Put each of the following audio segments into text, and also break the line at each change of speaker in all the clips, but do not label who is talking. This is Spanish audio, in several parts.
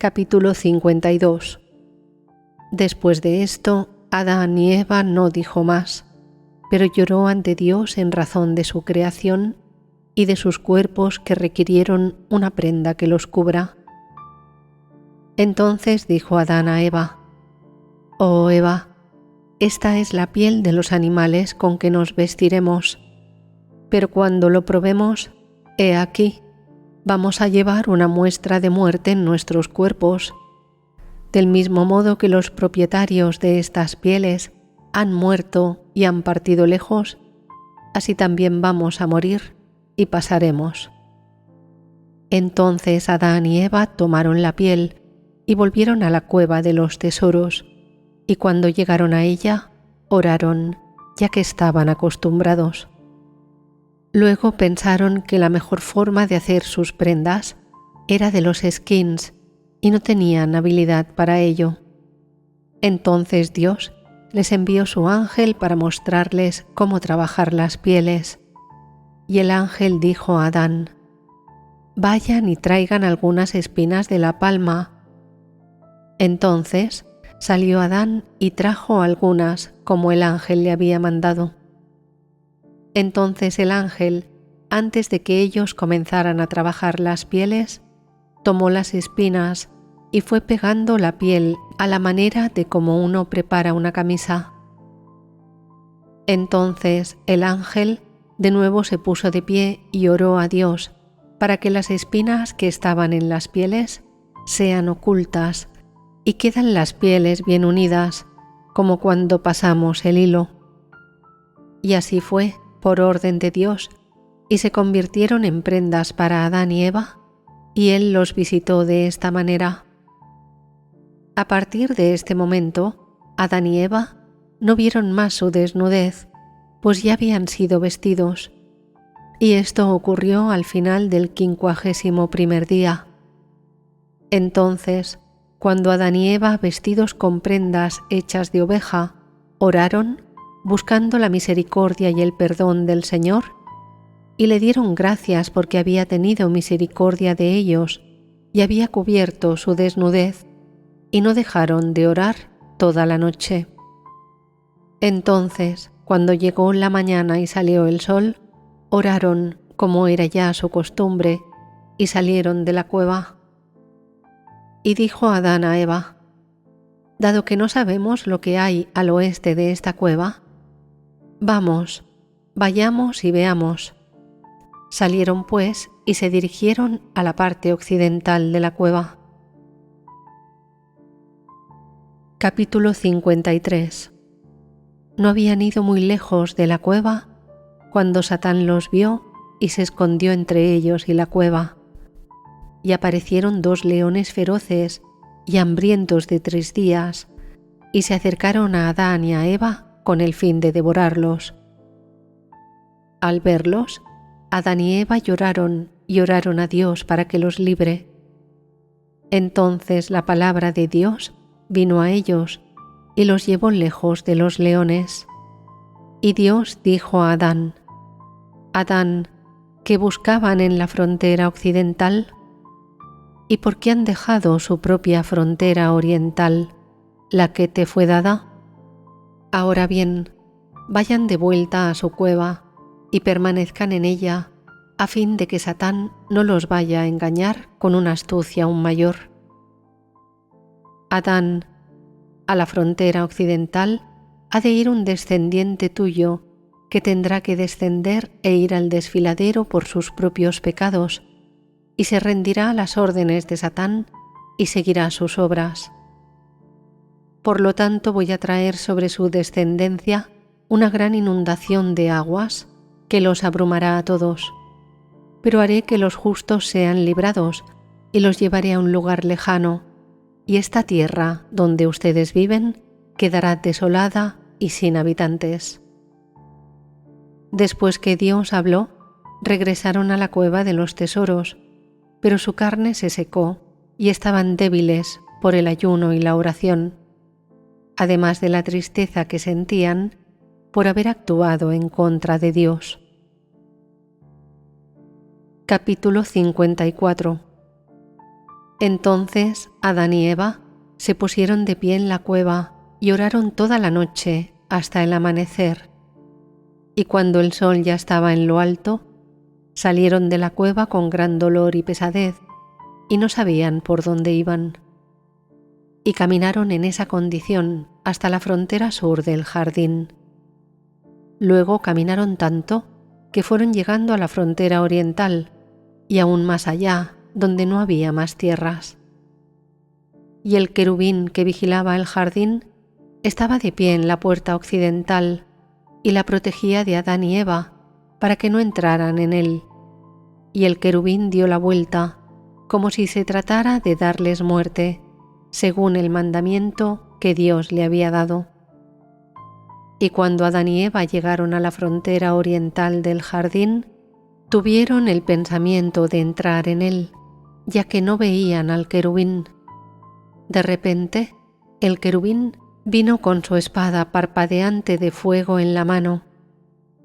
Capítulo 52. Después de esto, Adán y Eva no dijo más, pero lloró ante Dios en razón de su creación y de sus cuerpos que requirieron una prenda que los cubra. Entonces dijo Adán a Eva: «Oh Eva, esta es la piel de los animales con que nos vestiremos, pero cuando lo probemos, he aquí, vamos a llevar una muestra de muerte en nuestros cuerpos. Del mismo modo que los propietarios de estas pieles han muerto y han partido lejos, así también vamos a morir y pasaremos». Entonces Adán y Eva tomaron la piel y volvieron a la cueva de los tesoros, y cuando llegaron a ella, oraron, ya que estaban acostumbrados. Luego pensaron que la mejor forma de hacer sus prendas era de los esquins, y no tenían habilidad para ello. Entonces Dios les envió su ángel para mostrarles cómo trabajar las pieles. Y el ángel dijo a Adán: «Vayan y traigan algunas espinas de la palma». Entonces salió Adán y trajo algunas como el ángel le había mandado. Entonces el ángel, antes de que ellos comenzaran a trabajar las pieles, tomó las espinas y fue pegando la piel a la manera de como uno prepara una camisa. Entonces el ángel de nuevo se puso de pie y oró a Dios para que las espinas que estaban en las pieles sean ocultas y quedan las pieles bien unidas, como cuando pasamos el hilo. Y así fue, por orden de Dios, y se convirtieron en prendas para Adán y Eva, y él los visitó de esta manera. A partir de este momento, Adán y Eva no vieron más su desnudez, pues ya habían sido vestidos, y esto ocurrió al final del 51º día. Entonces, cuando Adán y Eva, vestidos con prendas hechas de oveja, oraron, buscando la misericordia y el perdón del Señor, y le dieron gracias porque había tenido misericordia de ellos y había cubierto su desnudez, y no dejaron de orar toda la noche. Entonces, cuando llegó la mañana y salió el sol, oraron como era ya su costumbre, y salieron de la cueva. Y dijo Adán a Eva: «Dado que no sabemos lo que hay al oeste de esta cueva, vamos, vayamos y veamos». Salieron pues y se dirigieron a la parte occidental de la cueva. Capítulo 53. No habían ido muy lejos de la cueva cuando Satán los vio y se escondió entre ellos y la cueva. Y aparecieron 2 leones feroces y hambrientos de 3 días, y se acercaron a Adán y a Eva con el fin de devorarlos. Al verlos, Adán y Eva lloraron y oraron a Dios para que los libre. Entonces la palabra de Dios vino a ellos y los llevó lejos de los leones. Y Dios dijo a Adán: «Adán, ¿qué buscaban en la frontera occidental? ¿Y por qué han dejado su propia frontera oriental, la que te fue dada? Ahora bien, vayan de vuelta a su cueva y permanezcan en ella, a fin de que Satán no los vaya a engañar con una astucia aún mayor». Adán, a la frontera occidental ha de ir un descendiente tuyo, que tendrá que descender e ir al desfiladero por sus propios pecados, y se rendirá a las órdenes de Satán y seguirá sus obras. Por lo tanto voy a traer sobre su descendencia una gran inundación de aguas que los abrumará a todos. Pero haré que los justos sean librados y los llevaré a un lugar lejano, y esta tierra donde ustedes viven quedará desolada y sin habitantes. Después que Dios habló, regresaron a la cueva de los tesoros, pero su carne se secó y estaban débiles por el ayuno y la oración, además de la tristeza que sentían por haber actuado en contra de Dios. Capítulo 54. Entonces Adán y Eva se pusieron de pie en la cueva y oraron toda la noche hasta el amanecer. Y cuando el sol ya estaba en lo alto, salieron de la cueva con gran dolor y pesadez y no sabían por dónde iban. Y caminaron en esa condición hasta la frontera sur del jardín. Luego caminaron tanto que fueron llegando a la frontera oriental y aún más allá, donde no había más tierras. Y el querubín que vigilaba el jardín estaba de pie en la puerta occidental y la protegía de Adán y Eva para que no entraran en él. Y el querubín dio la vuelta, como si se tratara de darles muerte, según el mandamiento que Dios le había dado. Y cuando Adán y Eva llegaron a la frontera oriental del jardín, tuvieron el pensamiento de entrar en él, ya que no veían al querubín. De repente, el querubín vino con su espada parpadeante de fuego en la mano,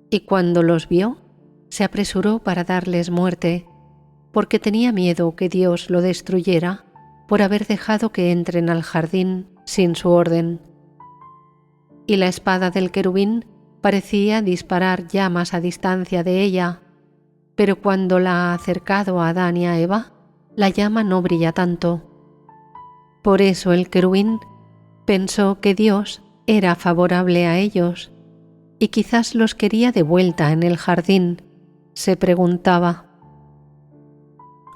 y cuando los vio, se apresuró para darles muerte, porque tenía miedo que Dios lo destruyera por haber dejado que entren al jardín sin su orden. Y la espada del querubín parecía disparar llamas a distancia de ella, pero cuando la ha acercado a Adán y a Eva, la llama no brilla tanto. Por eso el querubín pensó que Dios era favorable a ellos y quizás los quería de vuelta en el jardín, se preguntaba.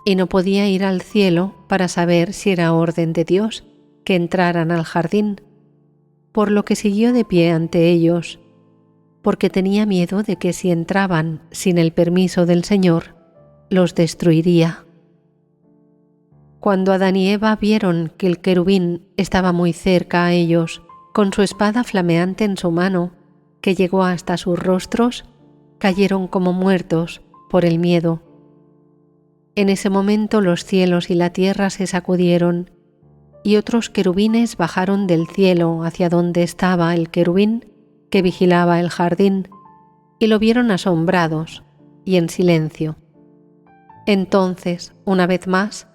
Y no podía ir al cielo para saber si era orden de Dios que entraran al jardín, por lo que siguió de pie ante ellos, porque tenía miedo de que si entraban sin el permiso del Señor, los destruiría. Cuando Adán y Eva vieron que el querubín estaba muy cerca a ellos, con su espada flameante en su mano, que llegó hasta sus rostros, cayeron como muertos por el miedo. En ese momento los cielos y la tierra se sacudieron, y otros querubines bajaron del cielo hacia donde estaba el querubín que vigilaba el jardín, y lo vieron asombrados y en silencio. Entonces, una vez más,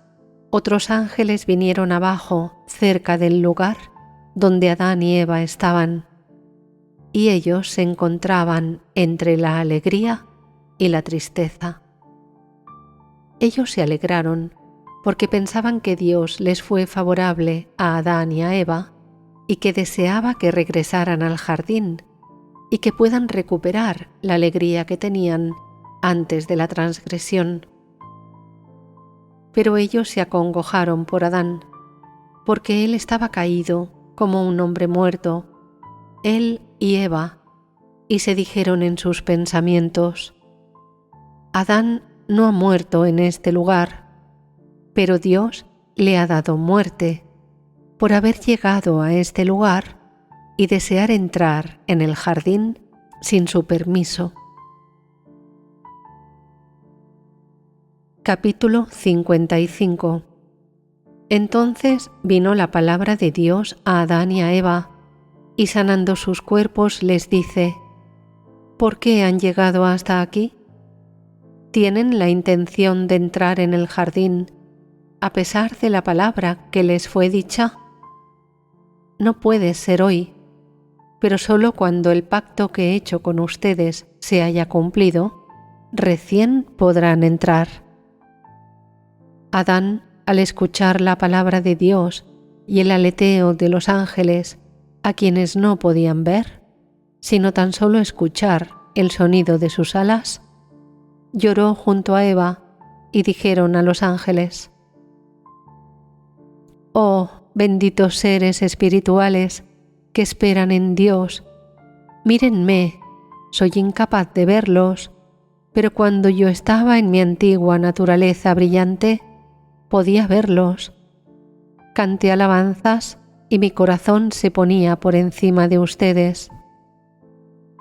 otros ángeles vinieron abajo cerca del lugar donde Adán y Eva estaban, y ellos se encontraban entre la alegría y la tristeza. Ellos se alegraron porque pensaban que Dios les fue favorable a Adán y a Eva y que deseaba que regresaran al jardín y que puedan recuperar la alegría que tenían antes de la transgresión. Pero ellos se acongojaron por Adán, porque él estaba caído como un hombre muerto, él y Eva, y se dijeron en sus pensamientos: Adán no ha muerto en este lugar, pero Dios le ha dado muerte por haber llegado a este lugar y desear entrar en el jardín sin su permiso. Capítulo 55. Entonces vino la palabra de Dios a Adán y a Eva, y sanando sus cuerpos les dice: ¿por qué han llegado hasta aquí? ¿Tienen la intención de entrar en el jardín a pesar de la palabra que les fue dicha? No puede ser hoy, pero solo cuando el pacto que he hecho con ustedes se haya cumplido, recién podrán entrar. Adán, al escuchar la palabra de Dios y el aleteo de los ángeles, a quienes no podían ver, sino tan solo escuchar el sonido de sus alas, lloró junto a Eva y dijeron a los ángeles: «Oh, benditos seres espirituales que esperan en Dios, mírenme, soy incapaz de verlos, pero cuando yo estaba en mi antigua naturaleza brillante, podía verlos. Canté alabanzas y mi corazón se ponía por encima de ustedes.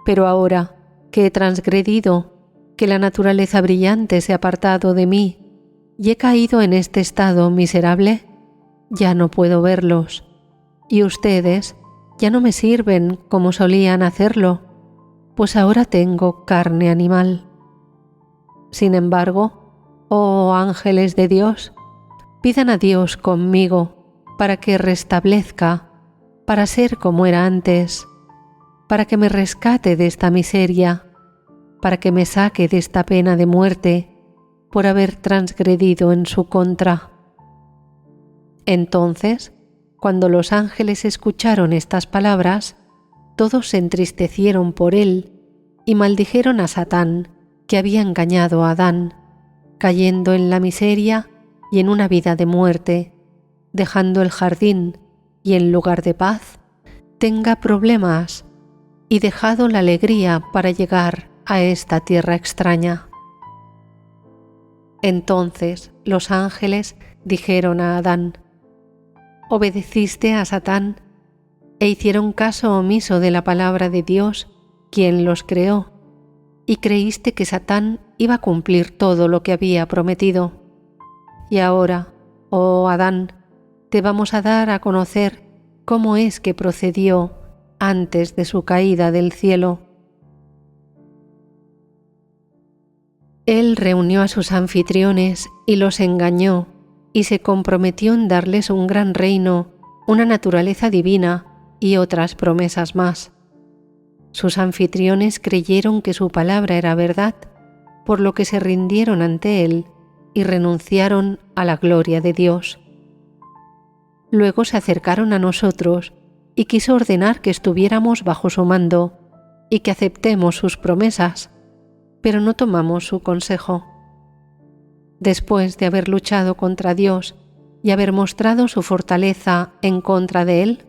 Pero ahora que he transgredido, que la naturaleza brillante se ha apartado de mí y he caído en este estado miserable, ya no puedo verlos, y ustedes ya no me sirven como solían hacerlo, pues ahora tengo carne animal. Sin embargo, oh ángeles de Dios, pidan a Dios conmigo para que restablezca, para ser como era antes, para que me rescate de esta miseria, para que me saque de esta pena de muerte por haber transgredido en su contra. Entonces, cuando los ángeles escucharon estas palabras, todos se entristecieron por él y maldijeron a Satán, que había engañado a Adán, cayendo en la miseria y en una vida de muerte, dejando el jardín y en lugar de paz, tenga problemas y dejado la alegría para llegar a esta tierra extraña. Entonces los ángeles dijeron a Adán: «Obedeciste a Satán e hicieron caso omiso de la palabra de Dios, quien los creó, y creíste que Satán iba a cumplir todo lo que había prometido. Y ahora, oh Adán, te vamos a dar a conocer cómo es que procedió antes de su caída del cielo». Él reunió a sus anfitriones y los engañó, y se comprometió en darles un gran reino, una naturaleza divina y otras promesas más. Sus anfitriones creyeron que su palabra era verdad, por lo que se rindieron ante él y renunciaron a la gloria de Dios. Luego se acercaron a nosotros y quiso ordenar que estuviéramos bajo su mando y que aceptemos sus promesas, pero no tomamos su consejo. Después de haber luchado contra Dios y haber mostrado su fortaleza en contra de él,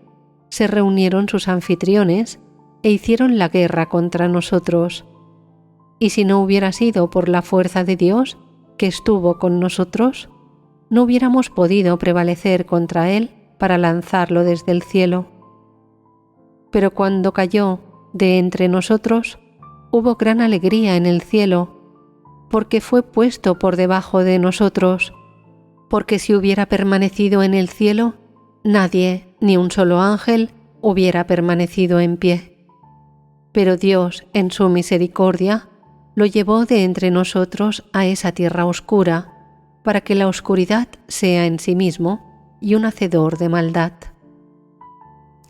se reunieron sus anfitriones e hicieron la guerra contra nosotros. Y si no hubiera sido por la fuerza de Dios que estuvo con nosotros, no hubiéramos podido prevalecer contra él para lanzarlo desde el cielo. Pero cuando cayó de entre nosotros, hubo gran alegría en el cielo, porque fue puesto por debajo de nosotros, porque si hubiera permanecido en el cielo, nadie, ni un solo ángel, hubiera permanecido en pie. Pero Dios, en su misericordia, lo llevó de entre nosotros a esa tierra oscura, para que la oscuridad sea en sí mismo y un hacedor de maldad.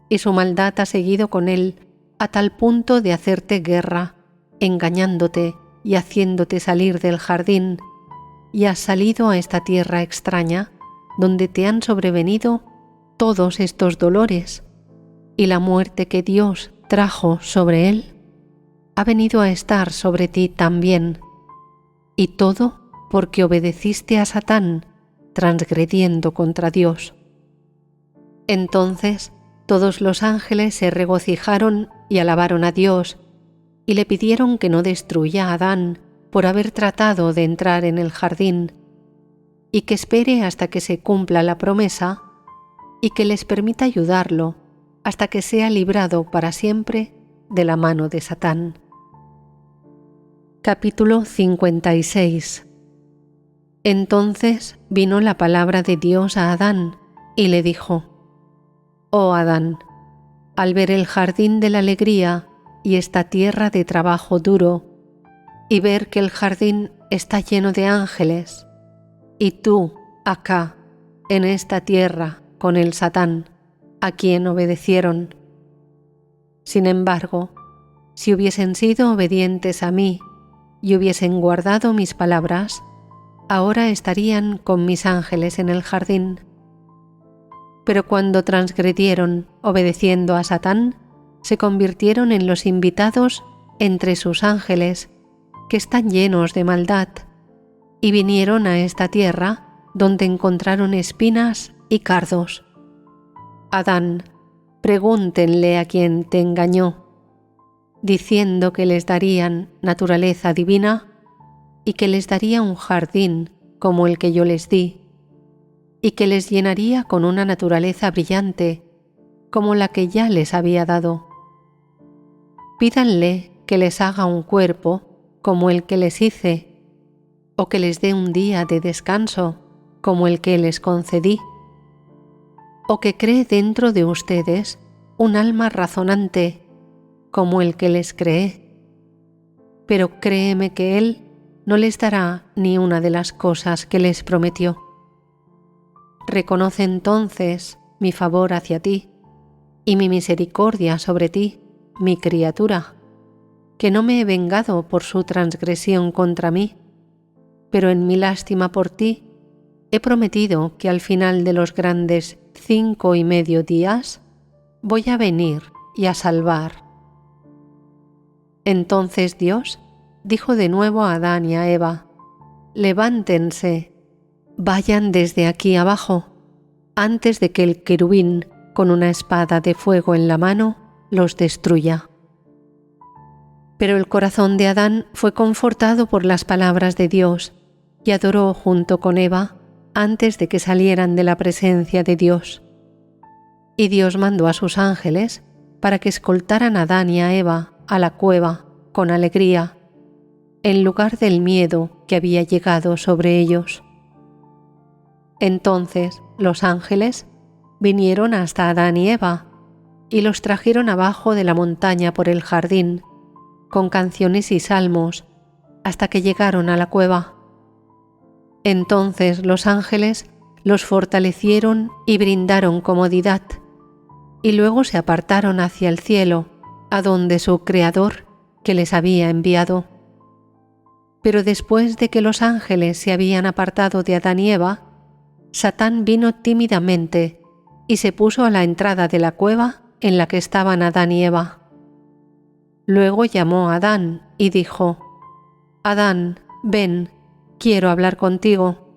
Y su maldad ha seguido con él a tal punto de hacerte guerra, engañándote y haciéndote salir del jardín, y has salido a esta tierra extraña, donde te han sobrevenido todos estos dolores, y la muerte que Dios trajo sobre él ha venido a estar sobre ti también, y todo porque obedeciste a Satán, transgrediendo contra Dios. Entonces todos los ángeles se regocijaron y alabaron a Dios, y le pidieron que no destruya a Adán por haber tratado de entrar en el jardín, y que espere hasta que se cumpla la promesa, y que les permita ayudarlo hasta que sea librado para siempre de la mano de Satán. Capítulo 56. Entonces vino la palabra de Dios a Adán y le dijo: «Oh Adán, al ver el jardín de la alegría y esta tierra de trabajo duro, y ver que el jardín está lleno de ángeles, y tú, acá, en esta tierra, con el Satán, a quien obedecieron. Sin embargo, si hubiesen sido obedientes a mí y hubiesen guardado mis palabras, ahora estarían con mis ángeles en el jardín. Pero cuando transgredieron, obedeciendo a Satán, se convirtieron en los invitados entre sus ángeles, que están llenos de maldad, y vinieron a esta tierra donde encontraron espinas y cardos. Adán, pregúntenle a quien te engañó, diciendo que les darían naturaleza divina y que les daría un jardín como el que yo les di, y que les llenaría con una naturaleza brillante como la que ya les había dado. Pídanle que les haga un cuerpo como el que les hice, o que les dé un día de descanso como el que les concedí, o que cree dentro de ustedes un alma razonante como el que les creé. Pero créeme que Él no les dará ni una de las cosas que les prometió. reconoce entonces mi favor hacia ti y mi misericordia sobre ti, mi criatura, que no me he vengado por su transgresión contra mí, pero en mi lástima por ti he prometido que al final de los grandes 5.5 días voy a venir y a salvar. Entonces Dios dijo de nuevo a Adán y a Eva: levántense, vayan desde aquí abajo, antes de que el querubín con una espada de fuego en la mano los destruya. Pero el corazón de Adán fue confortado por las palabras de Dios y adoró junto con Eva antes de que salieran de la presencia de Dios. Y Dios mandó a sus ángeles para que escoltaran a Adán y a Eva a la cueva con alegría, en lugar del miedo que había llegado sobre ellos. Entonces los ángeles vinieron hasta Adán y Eva y los trajeron abajo de la montaña por el jardín, con canciones y salmos, hasta que llegaron a la cueva. Entonces los ángeles los fortalecieron y brindaron comodidad, y luego se apartaron hacia el cielo, a donde su Creador, que les había enviado. Pero después de que los ángeles se habían apartado de Adán y Eva, Satán vino tímidamente y se puso a la entrada de la cueva en la que estaban Adán y Eva. Luego llamó a Adán y dijo: Adán, ven, quiero hablar contigo.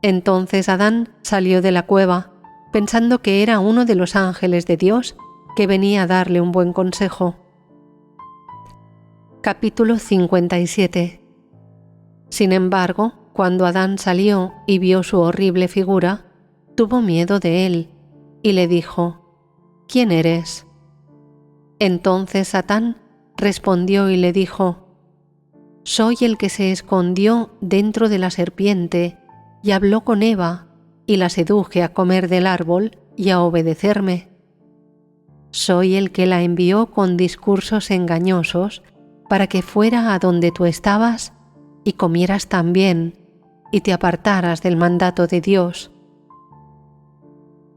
Entonces Adán salió de la cueva, pensando que era uno de los ángeles de Dios que venía a darle un buen consejo. Capítulo 57. Sin embargo, cuando Adán salió y vio su horrible figura, tuvo miedo de él y le dijo: ¿Quién eres? Entonces Satán respondió y le dijo: Soy el que se escondió dentro de la serpiente y habló con Eva y la seduje a comer del árbol y a obedecerme. Soy el que la envió con discursos engañosos para que fuera a donde tú estabas y comieras también y te apartaras del mandato de Dios.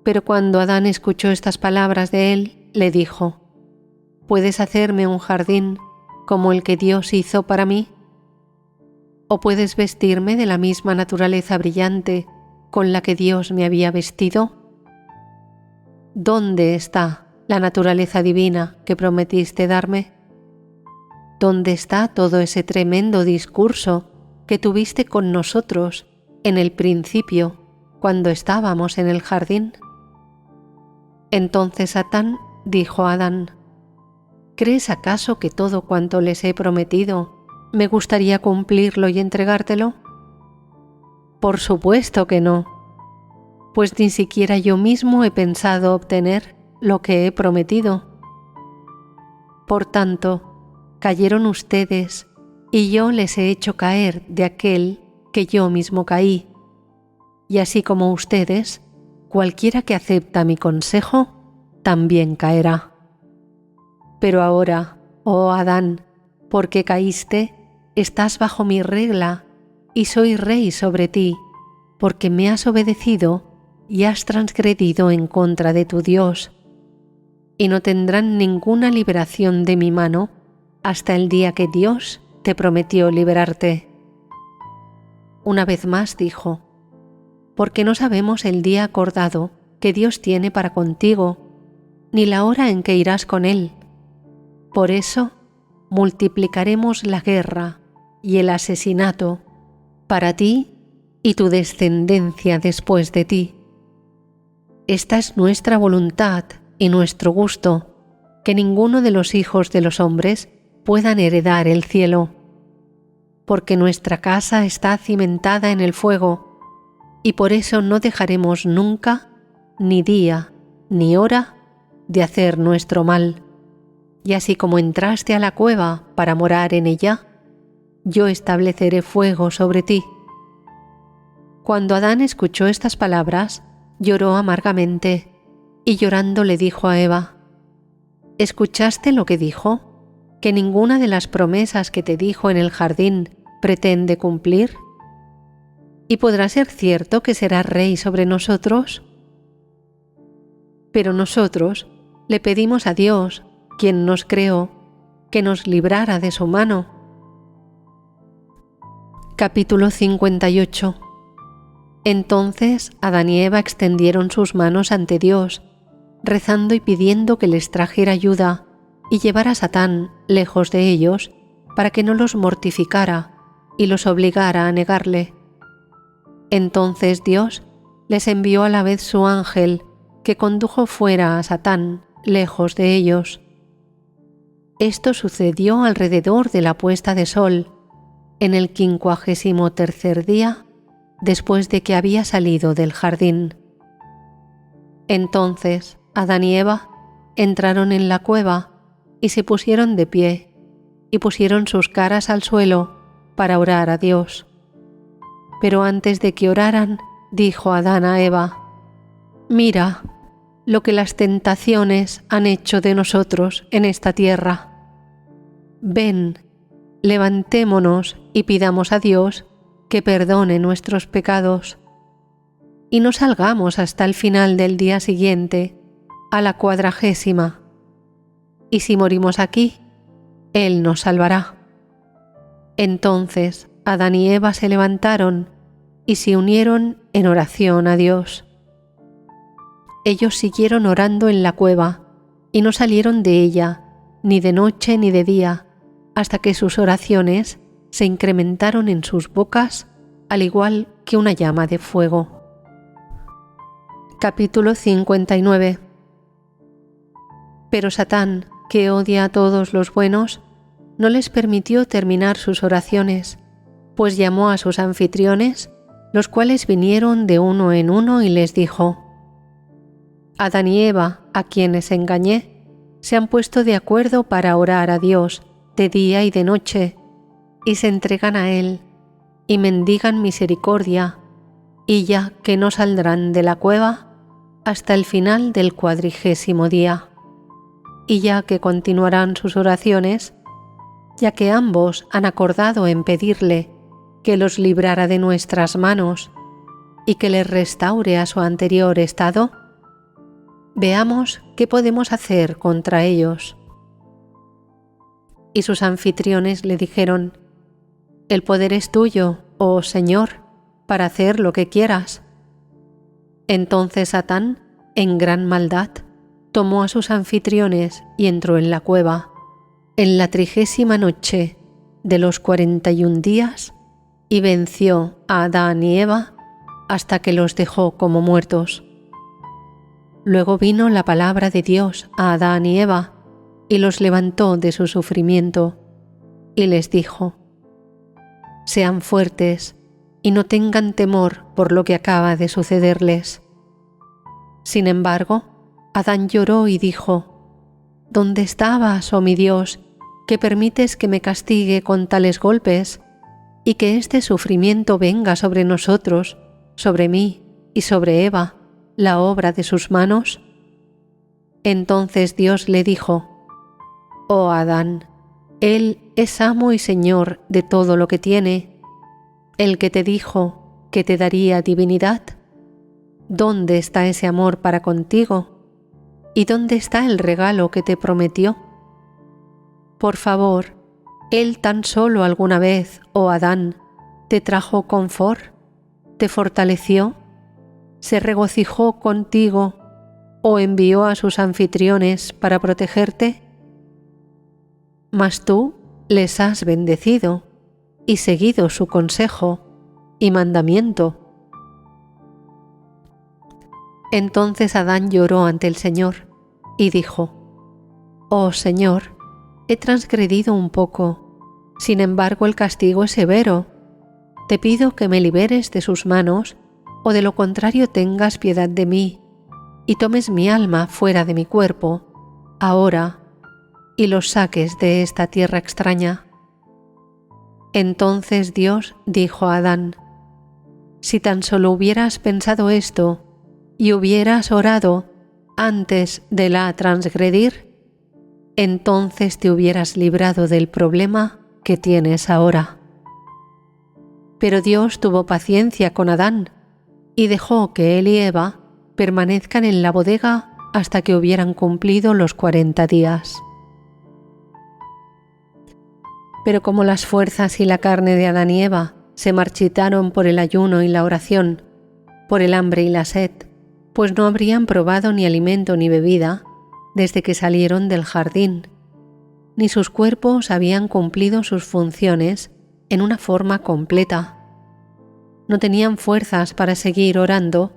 Pero cuando Adán escuchó estas palabras de él, le dijo: ¿Puedes hacerme un jardín como el que Dios hizo para mí? ¿O puedes vestirme de la misma naturaleza brillante con la que Dios me había vestido? ¿Dónde está la naturaleza divina que prometiste darme? ¿Dónde está todo ese tremendo discurso que tuviste con nosotros en el principio, cuando estábamos en el jardín? Entonces Satán dijo a Adán: ¿Crees acaso que todo cuanto les he prometido me gustaría cumplirlo y entregártelo? Por supuesto que no, pues ni siquiera yo mismo he pensado obtener lo que he prometido. Por tanto, cayeron ustedes y yo les he hecho caer de aquel que yo mismo caí, y así como ustedes, cualquiera que acepta mi consejo también caerá. Pero ahora, oh Adán, porque caíste, estás bajo mi regla y soy rey sobre ti, porque me has obedecido y has transgredido en contra de tu Dios, y no tendrán ninguna liberación de mi mano hasta el día que Dios te prometió liberarte. Una vez más dijo: porque no sabemos el día acordado que Dios tiene para contigo, ni la hora en que irás con Él. Por eso multiplicaremos la guerra y el asesinato para ti y tu descendencia después de ti. Esta es nuestra voluntad y nuestro gusto, que ninguno de los hijos de los hombres puedan heredar el cielo, porque nuestra casa está cimentada en el fuego, y por eso no dejaremos nunca, ni día, ni hora, de hacer nuestro mal. Y así como entraste a la cueva para morar en ella, yo estableceré fuego sobre ti. Cuando Adán escuchó estas palabras, lloró amargamente, y llorando le dijo a Eva: ¿escuchaste lo que dijo? ¿Que ninguna de las promesas que te dijo en el jardín pretende cumplir? ¿Y podrá ser cierto que será rey sobre nosotros? Pero nosotros le pedimos a Dios, quien nos creó, que nos librara de su mano. Capítulo 58. Entonces Adán y Eva extendieron sus manos ante Dios, rezando y pidiendo que les trajera ayuda y llevara a Satán lejos de ellos para que no los mortificara y los obligara a negarle. Entonces Dios les envió a la vez su ángel, que condujo fuera a Satán lejos de ellos. Esto sucedió alrededor de la puesta de sol, en el 53º día después de que había salido del jardín. Entonces Adán y Eva entraron en la cueva y se pusieron de pie y pusieron sus caras al suelo para orar a Dios. Pero antes de que oraran, dijo Adán a Eva: «Mira lo que las tentaciones han hecho de nosotros en esta tierra. Ven, levantémonos y pidamos a Dios que perdone nuestros pecados, y no salgamos hasta el final del día siguiente, a la 40ª. Y si morimos aquí, Él nos salvará». Entonces Adán y Eva se levantaron y se unieron en oración a Dios. Ellos siguieron orando en la cueva y no salieron de ella, ni de noche ni de día, hasta que sus oraciones se incrementaron en sus bocas, al igual que una llama de fuego. Capítulo 59. Pero Satán, que odia a todos los buenos, no les permitió terminar sus oraciones, pues llamó a sus anfitriones, los cuales vinieron de uno en uno y les dijo: «Adán y Eva, a quienes engañé, se han puesto de acuerdo para orar a Dios de día y de noche, y se entregan a Él, y mendigan misericordia, y ya que no saldrán de la cueva hasta el final del 40º día. Y ya que continuarán sus oraciones, ya que ambos han acordado en pedirle que los librara de nuestras manos y que les restaure a su anterior estado, veamos qué podemos hacer contra ellos». Y sus anfitriones le dijeron: «El poder es tuyo, oh Señor, para hacer lo que quieras». Entonces Satán, en gran maldad, tomó a sus anfitriones y entró en la cueva, en la 30ª noche de los 41 días, y venció a Adán y Eva hasta que los dejó como muertos. Luego vino la palabra de Dios a Adán y Eva y los levantó de su sufrimiento, y les dijo: «Sean fuertes y no tengan temor por lo que acaba de sucederles». Sin embargo, Adán lloró y dijo: «¿Dónde estabas, oh mi Dios, que permites que me castigue con tales golpes y que este sufrimiento venga sobre nosotros, sobre mí y sobre Eva, la obra de sus manos?» Entonces Dios le dijo: «Oh Adán, Él es amo y Señor de todo lo que tiene, el que te dijo que te daría divinidad. ¿Dónde está ese amor para contigo? ¿Y dónde está el regalo que te prometió? Por favor, Él tan solo alguna vez, oh Adán, te trajo confort, te fortaleció, se regocijó contigo o envió a sus anfitriones para protegerte. Mas tú les has bendecido y seguido su consejo y mandamiento». Entonces Adán lloró ante el Señor y dijo: «Oh Señor, he transgredido un poco, sin embargo el castigo es severo. Te pido que me liberes de sus manos, o de lo contrario tengas piedad de mí, y tomes mi alma fuera de mi cuerpo, ahora, y los saques de esta tierra extraña». Entonces Dios dijo a Adán: «Si tan solo hubieras pensado esto, y hubieras orado antes de la transgredir, entonces te hubieras librado del problema que tienes ahora». Pero Dios tuvo paciencia con Adán y dejó que él y Eva permanezcan en la bodega hasta que hubieran cumplido los 40 días. Pero como las fuerzas y la carne de Adán y Eva se marchitaron por el ayuno y la oración, por el hambre y la sed, pues no habrían probado ni alimento ni bebida desde que salieron del jardín, ni sus cuerpos habían cumplido sus funciones en una forma completa. No tenían fuerzas para seguir orando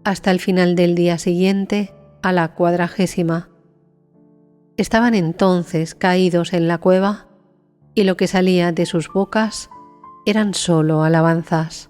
hasta el final del día siguiente a la 40ª. Estaban entonces caídos en la cueva y lo que salía de sus bocas eran solo alabanzas.